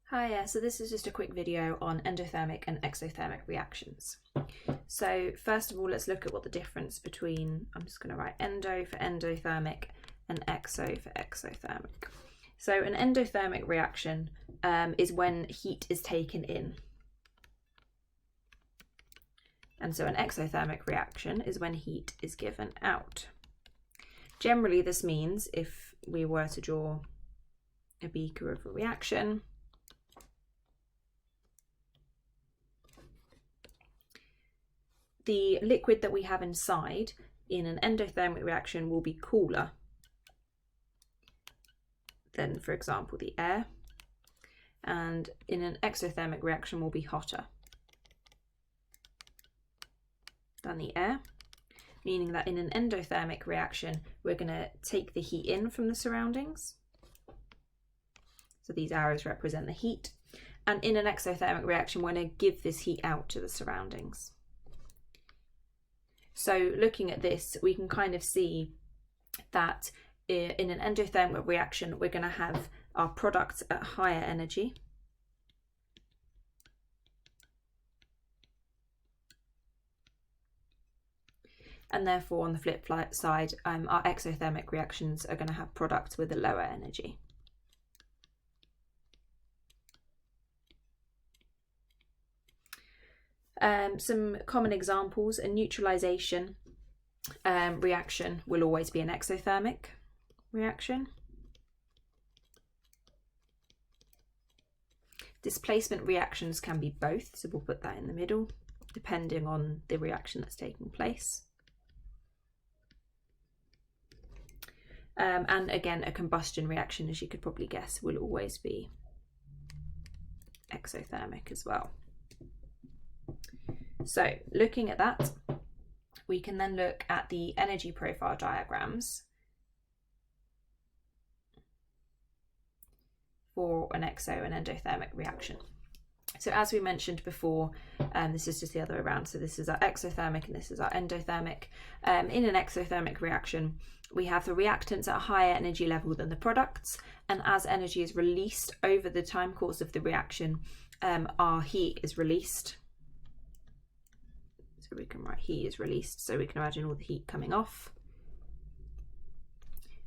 Hi, so this is just a quick video on endothermic and exothermic reactions. So first of all, let's look at what the difference between, I'm just going to write endo for endothermic and exo for exothermic. So an endothermic reaction is when heat is taken in. And so an exothermic reaction is when heat is given out. Generally, this means if we were to draw a beaker of a reaction, the liquid that we have inside in an endothermic reaction will be cooler than, for example, the air, and in an exothermic reaction will be hotter than the air, meaning that in an endothermic reaction we're going to take the heat in from the surroundings. So these arrows represent the heat, and in an exothermic reaction we're going to give this heat out to the surroundings. So looking at this, we can kind of see that in an endothermic reaction, we're going to have our products at higher energy. And therefore, on the flip side, our exothermic reactions are going to have products with a lower energy. Some common examples: a neutralization reaction will always be an exothermic reaction. Displacement reactions can be both, so we'll put that in the middle, depending on the reaction that's taking place. And again, a combustion reaction, as you could probably guess, will always be exothermic as well. So looking at that, we can then look at the energy profile diagrams for an exo and endothermic reaction. So as we mentioned before, this is just the other way around. So this is our exothermic and this is our endothermic. In an exothermic reaction, we have the reactants at a higher energy level than the products. And as energy is released over the time course of the reaction, our heat is released. So we can write heat is released, so we can imagine all the heat coming off.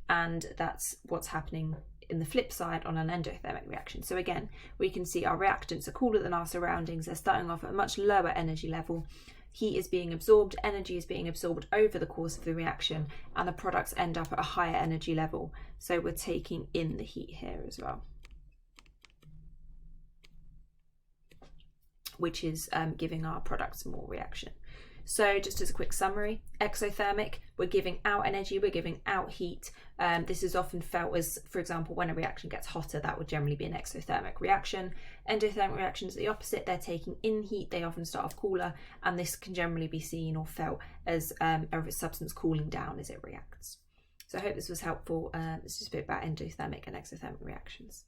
And that's what's happening in the flip side on an endothermic reaction. So again, we can see our reactants are cooler than our surroundings. They're starting off at a much lower energy level. Heat is being absorbed, energy is being absorbed over the course of the reaction, and the products end up at a higher energy level. So we're taking in the heat here as well, which is giving our products more reaction. So just as a quick summary, exothermic, we're giving out energy, we're giving out heat. This is often felt as, for example, when a reaction gets hotter, that would generally be an exothermic reaction. Endothermic reactions are the opposite, they're taking in heat, they often start off cooler, and this can generally be seen or felt as a substance cooling down as it reacts. So I hope this was helpful. It's just a bit about endothermic and exothermic reactions.